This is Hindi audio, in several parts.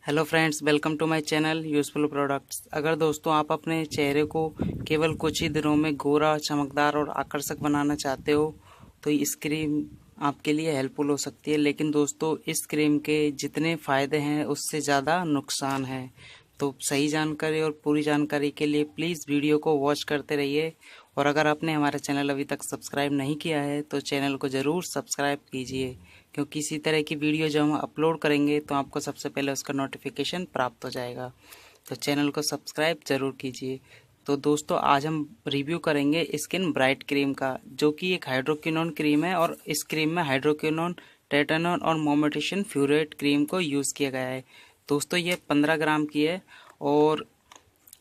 Hello friends, welcome to my channel useful products. अगर दोस्तों आप अपने चेहरे को केवल कुछ ही दिनों में गोरा, चमकदार और आकर्षक बनाना चाहते हो तो इस क्रीम आपके लिए हेल्पफुल हो सकती है। लेकिन दोस्तों, इस क्रीम के जितने फ़ायदे हैं उससे ज़्यादा नुकसान है। तो सही जानकारी और पूरी जानकारी के लिए प्लीज़ वीडियो को वॉच करते रहिए। और अगर आपने हमारा चैनल अभी तक सब्सक्राइब नहीं किया है तो चैनल को ज़रूर सब्सक्राइब कीजिए, क्योंकि इसी तरह की वीडियो जब हम अपलोड करेंगे तो आपको सबसे पहले उसका नोटिफिकेशन प्राप्त हो जाएगा। तो चैनल को सब्सक्राइब ज़रूर कीजिए। तो दोस्तों, आज हम रिव्यू करेंगे स्किन ब्राइट क्रीम का, जो कि एक हाइड्रोक्विनोन क्रीम है। और इस क्रीम में हाइड्रोक्विनोन, ट्रेटानोन और मोमेटिशियन फ्यूरेट क्रीम को यूज़ किया गया है। दोस्तों, ये 15 ग्राम की है। और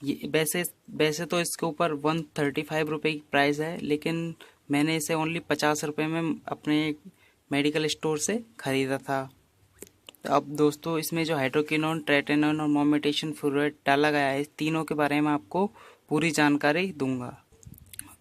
ये वैसे वैसे तो इसके ऊपर 135 रुपये की प्राइस है, लेकिन मैंने इसे ओनली 50 रुपये में अपने मेडिकल स्टोर से ख़रीदा था। तो अब दोस्तों, इसमें जो हाइड्रोक्विनोन, ट्रेटानोन और मोमेटिशियन फ्यूरेट डाला गया है, इस तीनों के बारे में आपको पूरी जानकारी दूंगा।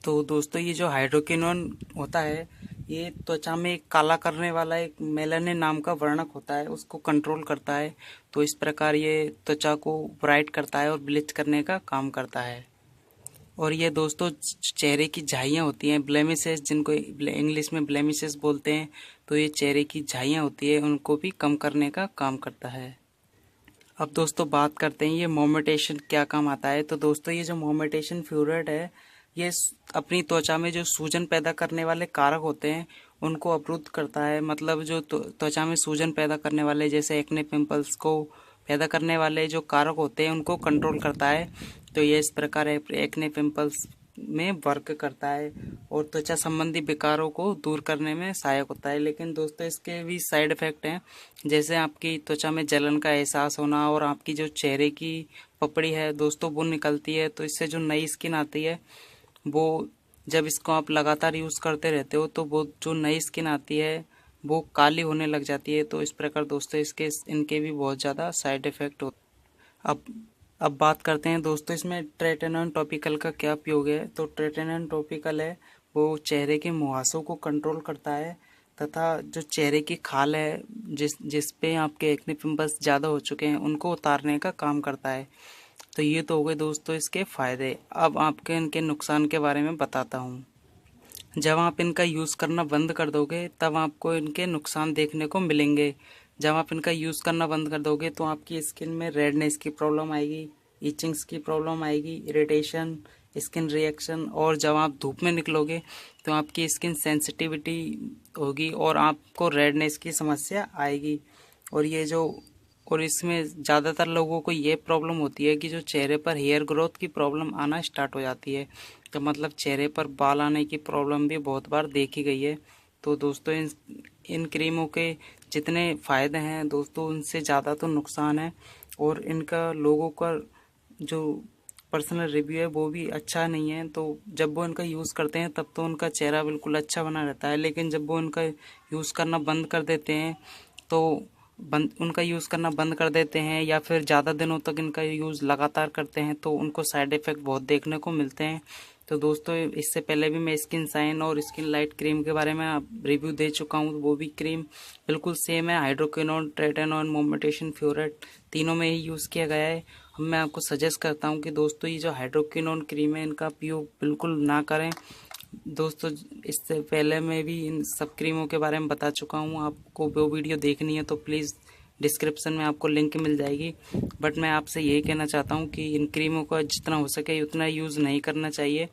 तो दोस्तों, ये जो हाइड्रोक्विनोन होता है, ये त्वचा में एक काला करने वाला एक मेलानिन नाम का वर्णक होता है, उसको कंट्रोल करता है। तो इस प्रकार ये त्वचा को ब्राइट करता है और ब्लीच करने का काम करता है। और ये दोस्तों, चेहरे की झाइयाँ होती हैं, ब्लेमिसेस, जिनको इंग्लिश में ब्लेमिसेस बोलते हैं। तो ये चेहरे की झाइयाँ होती है, उनको भी कम करने का काम करता है। अब दोस्तों, बात करते हैं ये मोमेटेशन क्या काम आता है। तो दोस्तों, ये जो मोमेटेशन फ्यूरेट है, ये अपनी त्वचा में जो सूजन पैदा करने वाले कारक होते हैं उनको अवरुद्ध करता है। मतलब जो त्वचा में सूजन पैदा करने वाले, जैसे एक्ने, पिंपल्स को पैदा करने वाले जो कारक होते हैं उनको कंट्रोल करता है। तो ये इस प्रकार एक्ने, पिंपल्स में वर्क करता है और त्वचा संबंधी विकारों को दूर करने में सहायक होता है। लेकिन दोस्तों, इसके भी साइड इफेक्ट हैं, जैसे आपकी त्वचा में जलन का एहसास होना और आपकी जो चेहरे की पपड़ी है दोस्तों वो निकलती है। तो इससे जो नई स्किन आती है, वो जब इसको आप लगातार यूज़ करते रहते हो तो वो जो नई स्किन आती है वो काली होने लग जाती है। तो इस प्रकार दोस्तों, इनके भी बहुत ज़्यादा साइड इफ़ेक्ट होते हैं। अब बात करते हैं दोस्तों, इसमें ट्रेटानोन टॉपिकल का क्या उपयोग है। तो ट्रेटानोन टॉपिकल है, वो चेहरे के मुहासों को कंट्रोल करता है तथा जो चेहरे की खाल है, जिस पे आपके एक्ने पिंपल्स ज़्यादा हो चुके हैं, उनको उतारने का काम करता है। तो ये तो हो गए दोस्तों इसके फ़ायदे। अब आपके इनके नुकसान के बारे में बताता हूँ। जब आप इनका यूज़ करना बंद कर दोगे तब आपको इनके नुकसान देखने को मिलेंगे। जब आप इनका यूज़ करना बंद कर दोगे तो आपकी स्किन में रेडनेस की प्रॉब्लम आएगी, इचिंग्स की प्रॉब्लम आएगी, इरिटेशन, स्किन रिएक्शन। और जब आप धूप में निकलोगे तो आपकी स्किन सेंसिटिविटी होगी और आपको रेडनेस की समस्या आएगी। और ये जो और इसमें ज़्यादातर लोगों को ये प्रॉब्लम होती है कि जो चेहरे पर हेयर ग्रोथ की प्रॉब्लम आना स्टार्ट हो जाती है। तो मतलब चेहरे पर बाल आने की प्रॉब्लम भी बहुत बार देखी गई है। तो दोस्तों, इन क्रीमों के जितने फ़ायदे हैं दोस्तों, उनसे ज़्यादा तो नुकसान है। और इनका लोगों का जो पर्सनल रिव्यू है वो भी अच्छा नहीं है। तो जब वो इनका यूज़ करते हैं तब तो उनका चेहरा बिल्कुल अच्छा बना रहता है, लेकिन जब वो इनका यूज़ करना बंद कर देते हैं तो उनका यूज़ करना बंद कर देते हैं या फिर ज़्यादा दिनों तक इनका यूज़ लगातार करते हैं तो उनको साइड इफ़ेक्ट बहुत देखने को मिलते हैं। तो दोस्तों, इससे पहले भी मैं स्किन शाइन और स्किन लाइट क्रीम के बारे में रिव्यू दे चुका हूँ। वो भी क्रीम बिल्कुल सेम है, हाइड्रोक्विनोन, ट्रेटानोन, मोमेटिशियन फ्यूरेट, तीनों में ही यूज़ किया गया है। अब मैं आपको सजेस्ट करता हूँ कि दोस्तों, ये जो हाइड्रोक्विनोन क्रीम है इनका उपयोग बिल्कुल ना करें। दोस्तों, इससे पहले मैं भी इन सब क्रीमों के बारे में बता चुका हूँ। आपको वो वीडियो देखनी है तो प्लीज़ डिस्क्रिप्शन में आपको लिंक मिल जाएगी। बट मैं आपसे यही कहना चाहता हूँ कि इन क्रीमों का जितना हो सके उतना यूज़ नहीं करना चाहिए।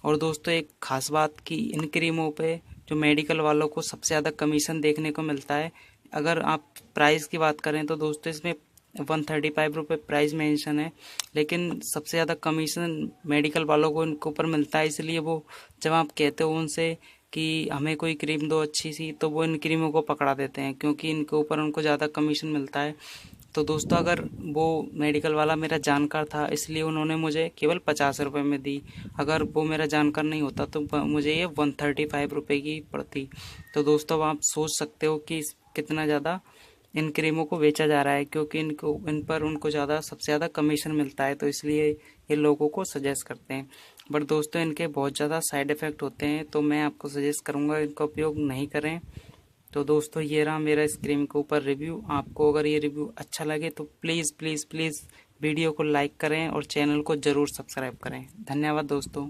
और दोस्तों, एक ख़ास बात कि इन क्रीमों पे जो मेडिकल वालों को सबसे ज़्यादा कमीशन देखने को मिलता है। अगर आप प्राइस की बात करें तो दोस्तों, इसमें 135 रुपये प्राइस मेंशन है, लेकिन सबसे ज़्यादा कमीशन मेडिकल वालों को इनके ऊपर मिलता है। इसलिए वो जब आप कहते हो उनसे कि हमें कोई क्रीम दो अच्छी सी, तो वो इन क्रीमों को पकड़ा देते हैं, क्योंकि इनके ऊपर उनको ज़्यादा कमीशन मिलता है। तो दोस्तों, अगर वो मेडिकल वाला मेरा जानकार था इसलिए उन्होंने मुझे केवल 50 रुपये में दी। अगर वो मेरा जानकार नहीं होता तो मुझे ये 135 रुपये की पड़ती। तो दोस्तों, आप सोच सकते हो कि कितना ज़्यादा इन क्रीमों को बेचा जा रहा है, क्योंकि इन पर उनको सबसे ज़्यादा कमीशन मिलता है। तो इसलिए ये लोगों को सजेस्ट करते हैं। बट दोस्तों, इनके बहुत ज़्यादा साइड इफ़ेक्ट होते हैं, तो मैं आपको सजेस्ट करूँगा इनका उपयोग नहीं करें। तो दोस्तों ये रहा मेरा इस क्रीम के ऊपर रिव्यू। आपको अगर ये रिव्यू अच्छा लगे तो प्लीज़ प्लीज़ प्लीज़ वीडियो को लाइक करें और चैनल को ज़रूर सब्सक्राइब करें। धन्यवाद दोस्तों।